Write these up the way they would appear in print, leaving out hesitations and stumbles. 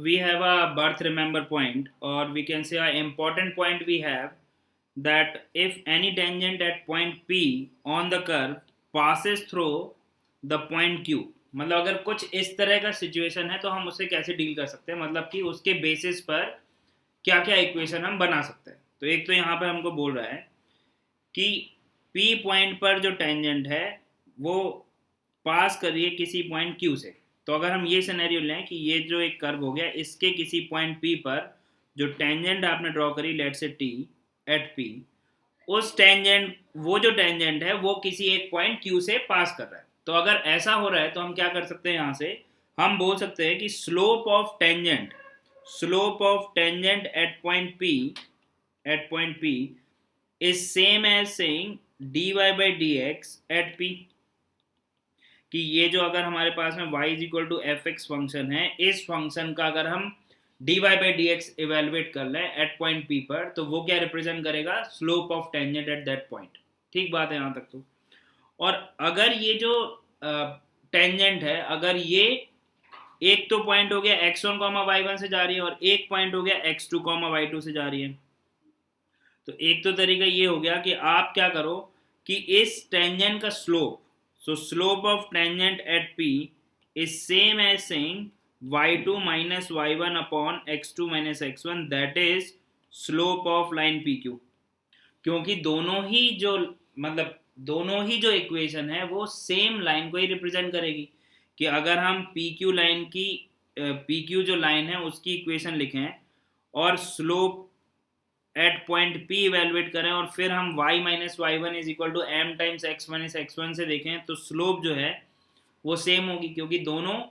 we have a birth remember point, or we can say a important point we have, that if any tangent at point P on the curve passes through the point Q, मतलब अगर कुछ इस तरह का situation है तो हम उसे कैसे डील कर सकते हैं, मतलब कि उसके बेसिस पर क्या क्या इक्वेशन हम बना सकते हैं। तो एक तो यहाँ पर हमको बोल रहा है कि P पॉइंट पर जो टेंजेंट है वो पास करिए किसी पॉइंट Q से। तो अगर हम ये सिनेरियो लें कि ये जो एक कर्व हो गया, इसके किसी पॉइंट P पर जो टेंजेंट आपने ड्रॉ करी, लेट से T एट P, उस टेंजेंट, वो जो टेंजेंट है वो किसी एक पॉइंट Q से पास कर रहा है। तो अगर ऐसा हो रहा है तो हम क्या कर सकते हैं, यहाँ से हम बोल सकते हैं कि slope of tangent eight point P is same as saying dy by dx at P, कि ये जो अगर हमारे पास में y is equal to F X function है, इस फंक्शन का अगर हम dy by dx इवेलुएट कर लें एट पॉइंट P पर, तो वो क्या रिप्रेजेंट करेगा, slope of tangent at that point. ठीक बात है यहाँ तक तो। और अगर ये जो टेंजेंट है, अगर ये एक तो पॉइंट हो गया x1 y1 से जा रही है और एक पॉइंट हो गया x2 y2 से जा रही है, तो एक तो तरीका ये हो गया कि आप क्या करो कि इस टेंजेंट का slope, so slope of tangent at P is same as saying y2 minus y1 upon x2 minus x1, that is slope of line PQ। क्योंकि दोनों ही जो इक्वेशन है वो सेम लाइन को ही रिप्रेजेंट करेगी। कि अगर हम PQ जो लाइन है उसकी इक्वेशन लिखें और slope at point P evaluate करें और फिर हम y minus y one is equal to m times x minus x1 से देखें, तो स्लोप जो है वो सेम होगी। क्योंकि दोनों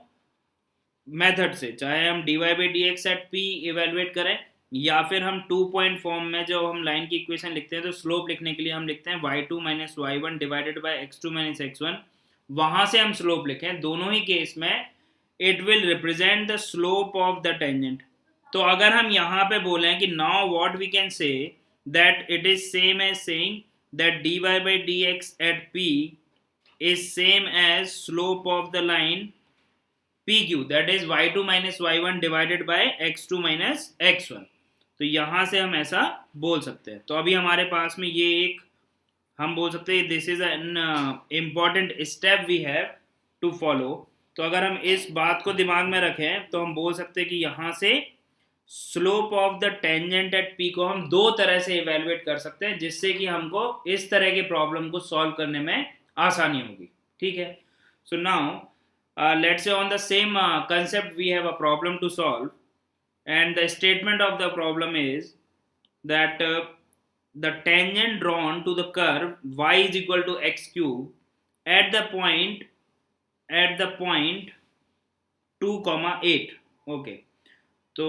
मेथड से, चाहे हम dy by d x at P evaluate करें या फिर हम 2 पॉइंट फॉर्म में जो हम लाइन की इक्वेशन लिखते हैं, तो स्लोप लिखने के लिए हम लिखते हैं y2 minus y one divided by x2 minus x1, वहां से हम स्लोप लिखें। दोनों ही केस में it will represent the slope of the tangent. तो अगर हम यहाँ पे बोलें कि now what we can say that it is same as saying that dy by d x at P is same as slope of the line PQ, that is y2 minus y one divided by x2 minus x1। तो यहाँ से हम ऐसा बोल सकते हैं। तो अभी हमारे पास में ये एक, हम बोल सकते हैं this is an important step we have to follow. तो अगर हम इस बात को दिमाग में रखें तो हम बोल सकते हैं कि यहाँ से slope of the tangent at P को हम दो तरह से इवेलुएट कर सकते हैं, जिससे कि हमको इस तरह के प्रॉब्लम को सॉल्व करने में आसानी होगी। ठीक है। So now let's say on the same concept we have a problem to solve, and the statement of the problem is that the tangent drawn to the curve y is equal to x cube at the point 2 comma 8. Okay, so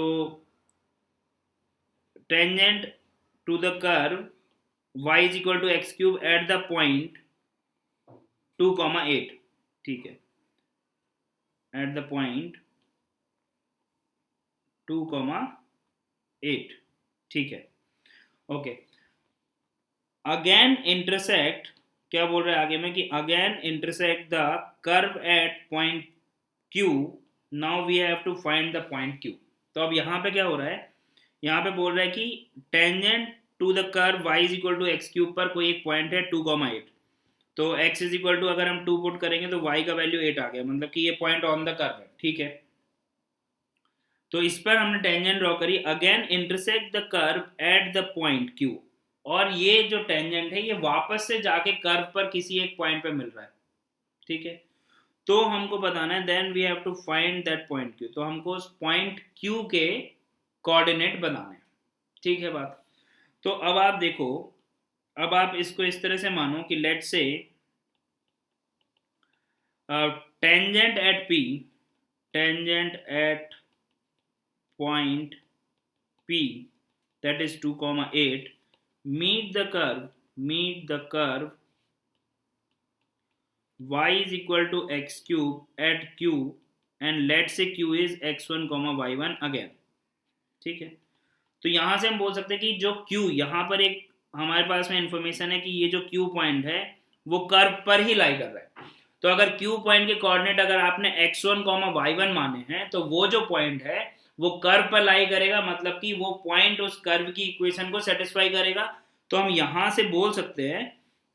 tangent to the curve y is equal to x cube at the point 2 comma 8, ठीक है, at the point 2 comma 8, ठीक है। Okay, again intersect, क्या बोल रहा है आगे में कि again intersect the curve at point Q, now we have to find the point Q। तो अब यहाँ पे क्या हो रहा है, यहाँ पे बोल रहा है कि tangent to the curve y is equal to x cube पर कोई एक पॉइंट है 2,8, तो x इज इक्वल टू अगर हम 2 पुट करेंगे तो y का वैल्यू 8 आ गया, मतलब कि ये पॉइंट ऑन द कर्व है। ठीक है, तो इस पर हमने टेंजेंट ड्रॉ करी, again intersect the curve at the point Q, और ये जो टेंजेंट है ये वापस से जाके कर्व पर किसी एक पॉइंट पे मिल रहा है। ठीक है, तो हमको बताना है then we have to find that point Q। तो हमको उस पॉइंट Q के कोऑर्डिनेट बनाने हैं। ठीक है बात। तो अब आप देखो, अब आप इसको इस तरह से मानो कि लेट से tangent at point P, that is 2,8, meet the curve y is equal to x cube at Q, and let's say Q is x1 y1 again। ठीक है, तो यहां से हम बोल सकते हैं कि जो Q, यहाँ पर एक हमारे पास में इंफॉर्मेशन है कि ये जो Q पॉइंट है वो कर्व पर ही लाई कर रहा है। तो अगर Q पॉइंट के कोऑर्डिनेट अगर आपने x1 y1 माने हैं, तो वो जो पॉइंट है वो कर्व पर लाई करेगा, मतलब कि वो पॉइंट उस कर्व की इक्वेशन को सेटिस्फाई करेगा। तो हम यहाँ से बोल सकते हैं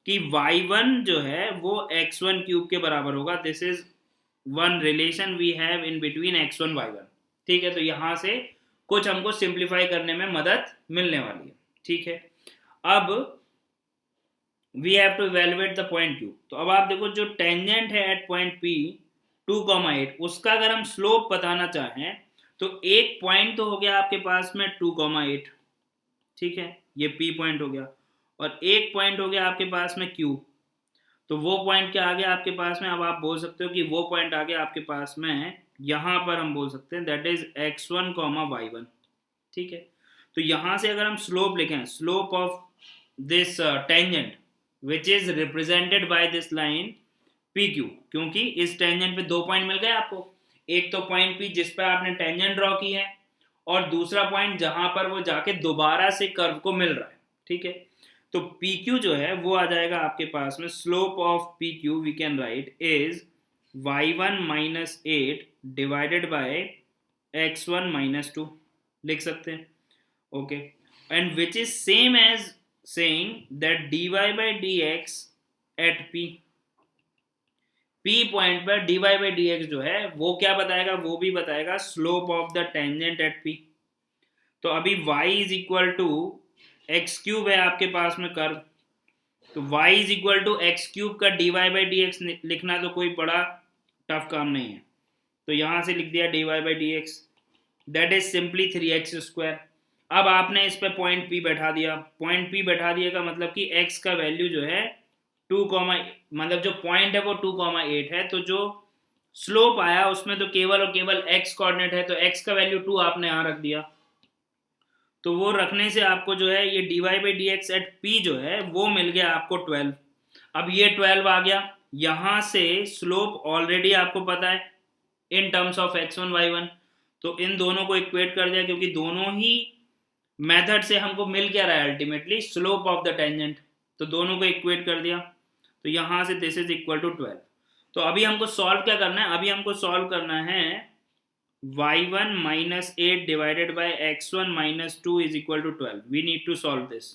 कि y1 जो है वो x1 क्यूब के बराबर होगा। This is one relation we have in between x1 y1। ठीक है, तो यहाँ से कुछ हमको सिंप्लीफाई करने में मदद मिलने वाली है। ठीक है, अब we have to evaluate the point Q। तो अब आप देखो जो टेंजेंट है एट पॉइंट P 2,8, उसका अगर हम स्लोप बताना चाहें तो एक पॉइंट तो हो गया आपके पास में 2,8, ठीक है, ये P पॉइंट हो गया, और एक पॉइंट हो गया आपके पास में Q। तो वो पॉइंट क्या आ गया आपके पास में, अब आप बोल सकते हो कि वो पॉइंट आ गया आपके पास में, यहाँ पर हम बोल सकते हैं दैट इज x1, y1। ठीक है, तो यहाँ से अगर हम स्लोप लिखें, slope of this tangent which is represented by this line PQ, क्योंकि इस टेंजेंट पे दो पॉइंट मिल गए आपको, एक तो पॉइंट P जिस पर आपने टेंजेंट ड्रॉ की है, और दूसरा पॉइंट जहां पर वो जाके दोबारा से कर्व को मिल रहा है। ठीक है, तो PQ जो है वो आ जाएगा आपके पास में, slope of PQ we can write is y1 minus 8 divided by x1 minus 2 लिख सकते हैं। Okay, and which is same as saying that dy by dx at P point पर dy by dx जो है वो क्या बताएगा, वो भी बताएगा slope of the tangent at P। तो अभी y is equal to x cube है आपके पास में कर्व, तो y is equal to x cube का dy by dx लिखना तो कोई बड़ा टफ काम नहीं है। तो यहाँ से लिख दिया dy by dx, that is simply 3x square. अब आपने इस पे पॉइंट P बैठा दिया, पॉइंट P बैठा दिया का मतलब कि x का वैल्यू जो है 2, मतलब जो पॉइंट है वो 2,8 है, तो जो स्लोप आया उसमें तो केवल और केवल x कोऑर्डिनेट है, तो x का वैल्यू 2 आपने यहाँ रख दिया। तो वो रखने से आपको जो है ये dy by dx at P जो है वो मिल गया आपको 12। अब ये 12 आ गया, यहाँ से स्लोप ऑलरेडी आपको पता है in terms of x1 y1, तो इन दोनों को इक्वेट कर दिया, क्योंकि दोनों ही मेथड से हमको मिल क्या रहा है ultimately, slope of the tangent, तो दोनों को इक्वेट कर दिया। तो यहाँ से दिस इज इक्वल टू 12। तो अभी हमको सॉल्व क्या करना है, अभी हमको सॉल्व करना है y1 minus 8 divided by x1 minus 2 is equal to 12। We need to solve this.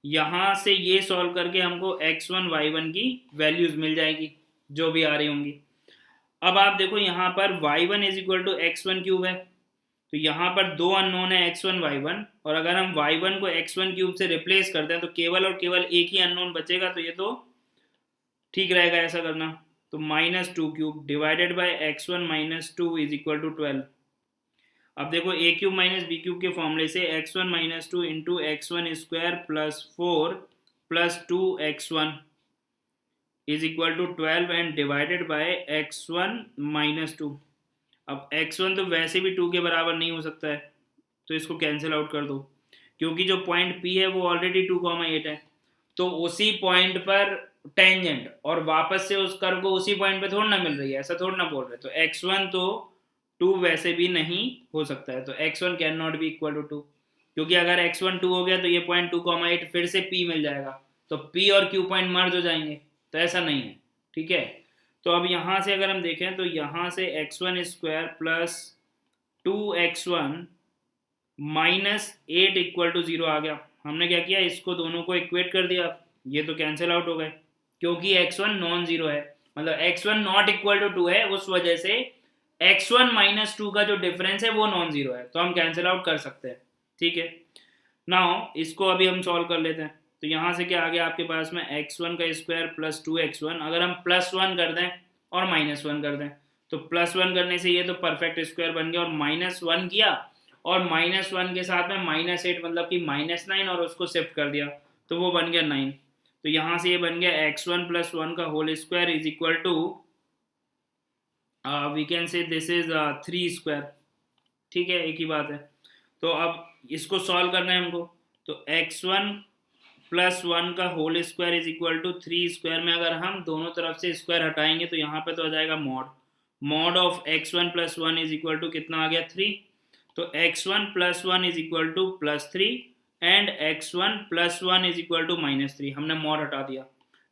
यहाँ से ये सॉल्व करके हमको x1 y1 की वैल्यूज मिल जाएगी जो भी आ रही होंगी। अब आप देखो यहाँ पर y1 is equal to x1 cube है, तो यहाँ पर दो अननोन है x1 y1, और अगर हम y1 को x1 क्यूब से रिप्लेस करते हैं तो केवल और केवल एक ही अननोन बचेगा, तो ये तो ठीक रहेगा ऐसा करना। तो -2 divided by x1 minus 2 is equal to 12। अब देखो a cube minus b cube के फॉर्मूले से x1 minus 2 into x1 square plus 4 plus 2x1 is equal to 12 and divided by x1 minus 2। अब x1 तो वैसे भी 2 के बराबर नहीं हो सकता है, तो इसको कैंसिल आउट कर दो, क्योंकि जो पॉइंट P है वो ऑलरेडी 2,8 है, तो उसी पॉइंट पर टेंजेंट और वापस से उस कर्व को उसी पॉइंट पे थोड़ा ना मिल रही है, ऐसा थोड़ा ना बोल रहे। तो x1 तो 2 वैसे भी नहीं हो सकता है, तो x1 can not be equal to 2, क्योंकि अगर x1 2 हो गया तो ये पॉइंट 2,8 फिर से P मिल जाएगा, तो P और Q पॉइंट मर्ज हो जाएंगे, तो ऐसा नहीं है। ठीक है, तो अब यहाँ से अगर हम देखें तो यहाँ से x1 square plus 2x1 minus 8 equal to 0 आ गया। हमने क्या किया, इसको दोनों को इक्वेट कर दिया, ये तो कैंसिल आउट हो गए, क्योंकि x1 नॉन जीरो है, मतलब x1 नॉट इक्वल टू 2 है, उस वजह से x1 माइनस 2 का जो डिफरेंस है वो नॉन जीरो है, तो हम कैंसिल आउट कर सकते हैं। ठीक है, नाउ इसको अभी हम सॉल्व कर लेते हैं। तो यहाँ से क्या आ गया आपके पास में x1 का स्क्वायर प्लस 2x1, अगर हम +1 कर दें और -1 कर दें, तो +1 करने से ये तो परफेक्ट स्क्वायर बन गया, और -1 किया और -1 के साथ में -8 मतलब कि -9, और उसको शिफ्ट कर दिया तो वो बन गया 9। तो यहाँ से ये बन गया x1 + 1 का whole square is equal to we can say this is 3 square. ठीक है, एक ही बात है। तो अब इसको सॉल्व करना है हमको, तो x1 + 1 का whole square is equal to 3 square में अगर हम दोनों तरफ से स्क्वायर हटाएंगे तो यहाँ पे तो आ जाएगा mod of x1 + 1 is equal to कितना आ गया 3, तो x1 + 1 is equal to +3 and x1 + 1 is equal to -3, हमने मॉड हटा दिया,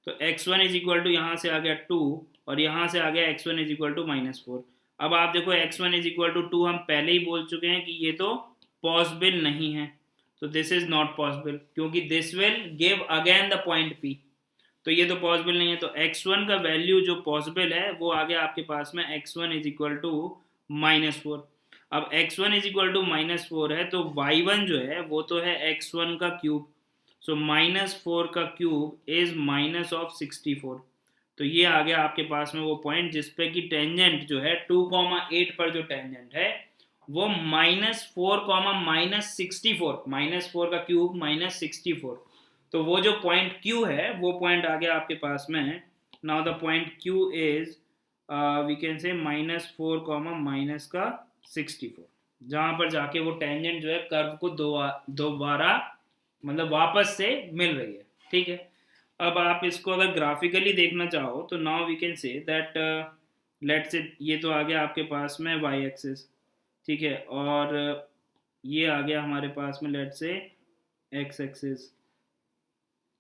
तो x1 इज इक्वल टू यहाँ से आ गया 2 और यहाँ से आ गया x1 इज इक्वल टू -4। अब आप देखो x1 इज इक्वल टू 2 हम पहले ही बोल चुके हैं कि ये तो पॉसिबल नहीं है, तो दिस इज नॉट पॉसिबल क्योंकि this will give again the point P, तो ये तो पॉसिबल नहीं है। तो x1 का वैल्यू जो पॉसिबल है वो आ गया आपके पास में x1 इज इक्वल टू -4। अब x1 इज इक्वल टू -4 है तो y1 जो है वो तो है x1 का क्यूब, सो -4 का क्यूब इज -64। तो ये आ गया आपके पास में वो पॉइंट जिसपे कि टेंजेंट जो है 2,8 पर जो टेंजेंट है वो -4, -64, -4 का क्यूब -64, तो वो जो पॉइंट Q है वो पॉइंट आ गया आपके पास में। Now the point Q is we can say -4, -64, जहाँ पर जाके वो टेंजेंट जो है कर्व को दोबारा मतलब वापस से मिल रही है, ठीक है। अब आप इसको अगर ग्राफिकली देखना चाहो तो now we can say that let's it, ये तो आ गया आपके पास में y एक्सिस, ठीक है, और ये आ गया हमारे पास में लेट्स से x एक्सिस,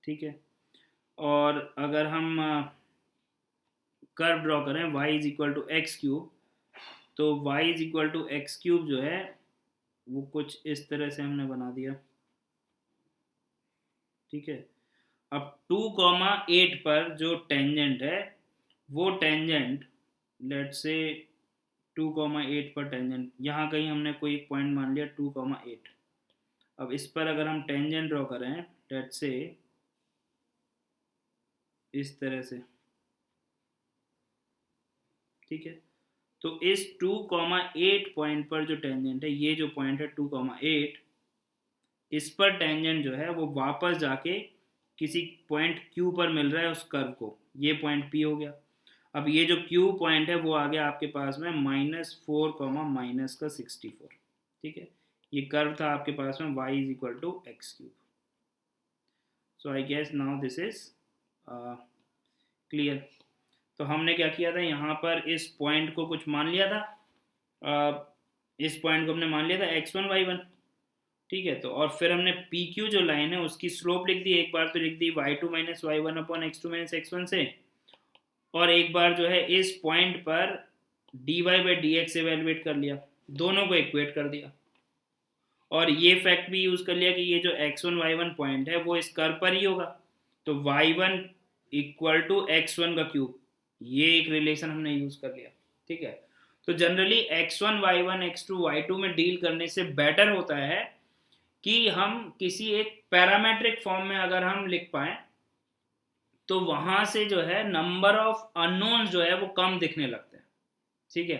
ठीक है। और अगर हम कर्व ड्रॉ करें y is equal to x cube, तो y is equal to x cube जो है वो कुछ इस तरह से हमने बना दिया, ठीक है। अब 2,8 पर जो टेंजेंट है वो टेंजेंट लेट्स से 2,8 पर टेंजेंट, यहाँ कहीं हमने कोई एक पॉइंट मान लिया 2,8। अब इस पर अगर हम टेंजेंट ड्रॉ करें लेट्स से इस तरह से, ठीक है, तो इस 2,8 पॉइंट पर जो टेंजेंट है, ये जो पॉइंट है 2,8, इस पर टेंजेंट जो है वो वापस जाके किसी पॉइंट Q पर मिल रहा है उस कर्व को, ये पॉइंट P हो गया। अब ये जो Q पॉइंट है वो आ गया आपके पास में -4, -64, ठीक है। ये कर्व था आपके पास में y is equal to x cube. So I guess now this is clear. तो हमने क्या किया था, यहाँ पर इस पॉइंट को कुछ मान लिया था, इस पॉइंट को हमने मान लिया था x1 y1, ठीक है। तो और फिर हमने PQ जो लाइन है उसकी स्लोप लिख दी, एक बार तो लिख दी y2 - y1 upon x2 - x1 से, और एक बार जो है इस पॉइंट पर dy/dx एवेलुएट कर लिया, दोनों को इक्वेट कर दिया, और ये फैक्ट भी यूज कर लिया कि ये जो x1 y1 पॉइंट है वो इस कर्व पर ही होगा, तो y1 इक्वल टू x1 का क्यूब, ये एक रिलेशन हमने यूज कर लिया, ठीक है। तो generally x1 y1 x2 y2 में डील करने से बेटर होता है कि हम किसी एक पैरामेट्रिक फॉर्म में अगर हम लिख पाए तो वहां से जो है नंबर ऑफ अननोन्स जो है वो कम दिखने लगते हैं, ठीक है।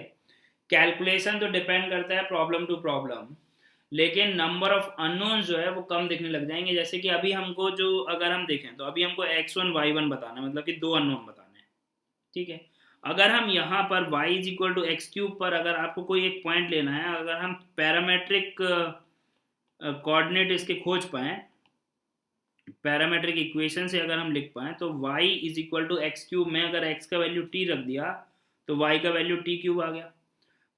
कैलकुलेशन तो डिपेंड करता है प्रॉब्लम टू प्रॉब्लम, लेकिन नंबर ऑफ अननोन्स जो है वो कम दिखने लग जाएंगे। जैसे कि अभी हमको जो अगर हम देखें तो अभी हमको x1 y1 बताना है, मतलब कि दो अननोन बताने हैं, ठीक है। अगर हम यहाँ पर y is equal to x cube पर अगर आपको कोई एक पॉइंट लेना है, अगर हम पैरामेट्रिक कोऑर्डिनेट इसके खोज पाएँ, पैरामेट्रिक इक्वेशन से अगर हम लिख पाएँ, तो y is equal to x cube में अगर x का वैल्यू t रख दिया तो y का वैल्यू t क्यूब आ गया।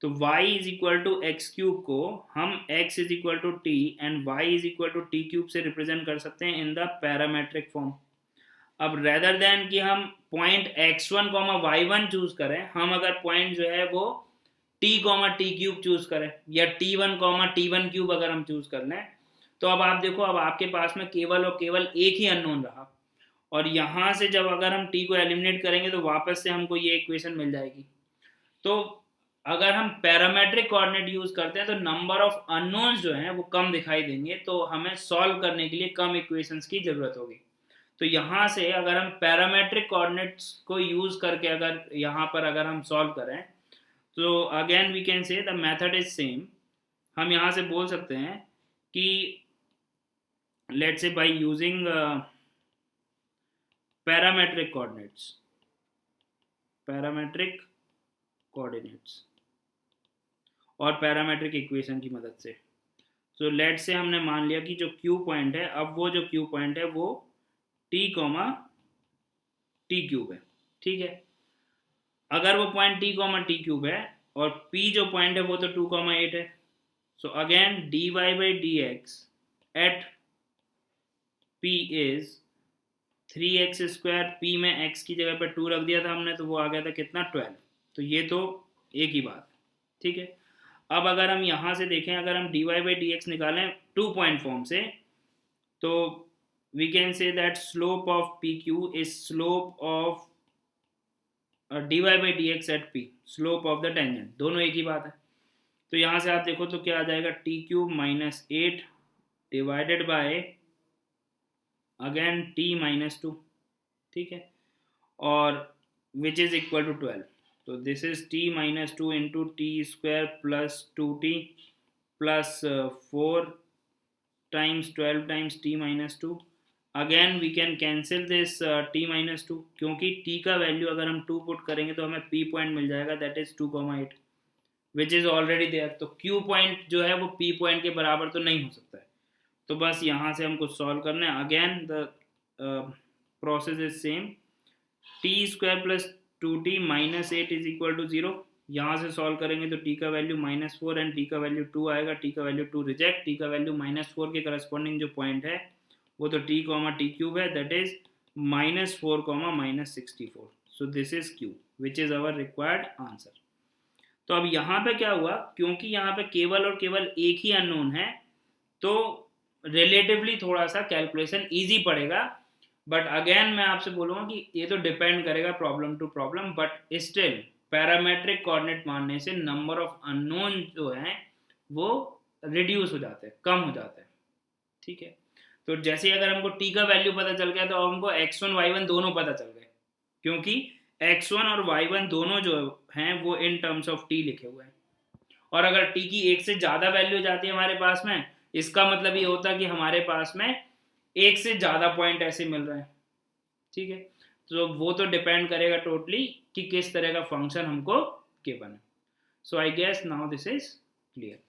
तो y is equal to x cube को हम x is equal to t and y is equal to t cube से रिप्रेजेंट कर सकते हैं इन द पैरामेट्रिक फॉर्म। अब रेदर देन कि हम पॉइंट x1, y1 चूज करें, हम अगर पॉइंट जो है वो t, टी क्यूब चूज करें या t1, t1 क्यूब अगर हम चूज कर लें, तो अब आप देखो अब आपके पास में केवल और केवल एक ही अननोन रहा, और यहाँ से जब अगर हम t को एलिमिनेट करेंगे तो वापस से हमको ये इक्वेशन मिल जाएगी। तो अगर हम पैरामेट्रिक कोऑर्डिनेट यूज करते हैं तो नंबर ऑफ अननोन्स जो हैं वो कम दिखाई देंगे, तो हमें सॉल्व करने के लिए कम इक्वेशंस की जरूरत होगी। तो यहाँ से अगर हम पैरामेट्रिक कोऑर्डिनेट्स को यूज करके अगर यहाँ पर अगर हम सॉल्व करें तो again we can say the method is same. हम यहाँ से बोल सकते हैं कि let's say by using parametric coordinates और पैरामेट्रिक इक्वेशन की मदद से, तो लेट से हमने मान लिया कि जो Q पॉइंट है, अब वो जो Q पॉइंट है वो t, टी क्यूब है, ठीक है। अगर वो पॉइंट t, टी क्यूब है और P जो पॉइंट है वो तो 2,8 है, so again dy/dx at P is 3x²। P में x की जगह पर 2 रख दिया था हमने, तो वो आ गया था कितना 12। तो ये तो एक ही बात, ठीक है। अब अगर हम यहाँ से देखें, अगर हम dy बाई डी एक्स निकालें 2 पॉइंट फॉर्म से, तो we can say that slope of P Q is slope of dy by d x at p, slope of the tangent, दोनों एक ही बात है। तो यहाँ से आप देखो तो क्या आ जाएगा, T cube minus 8 divided bye again T minus 2, ठीक है, और विच इज इक्वल टू 12। तो this is t minus 2 into t square plus 2t plus 4 times 12 times t minus 2। Again we can cancel this t minus 2, क्योंकि t का value अगर हम 2 put करेंगे तो हमें p पॉइंट मिल जाएगा, that is 2,8 which is already there. तो q पॉइंट जो है वो p पॉइंट के बराबर तो नहीं हो सकता है। तो बस यहाँ से हमको सॉल्व करना है। Again the process is same, t square plus 2t minus 8 is equal to 0। यहाँ से सॉल्व करेंगे तो t का वैल्यू -4 एंड t का वैल्यू 2 आएगा, t का वैल्यू 2 रिजेक्ट, t का वैल्यू -4 के करस्पॉन्डिंग जो पॉइंट है वो तो t t क्यूब है, that is -4 -64। So this is q which is our required answer. तो अब यहाँ पे क्या हुआ, क्योंकि यहाँ पे केवल और केवल एक ही अननोन है, तो रिलेटिवली थोड़ा सा कैलकुलेशन इजी पड़ेगा। बट अगेन मैं आपसे बोलूँगा कि ये तो डिपेंड करेगा problem to problem, but still parametric coordinate मानने से नंबर ऑफ अननोन जो हैं वो रिड्यूस हो जाते हैं, कम हो जाते हैं, ठीक है। तो जैसे अगर हमको t का वैल्यू पता चल गया तो हमको x1 y1 दोनों पता चल गए, क्योंकि x1 और y1 दोनों जो हैं वो इन टर्म्स ऑफ t लिखे हुए हैं। और अगर t की एक से ज़्यादा वैल्यू जाती है हमारे पास में, इसका मतलब ये होता है कि हमारे पास में एक से ज़्यादा पॉइंट ऐसे मिल रहे हैं, ठीक है। तो वो तो डिपेंड करेगा टोटली कि किस तरह का फंक्शन हमको गिवन है। So I guess now this is clear.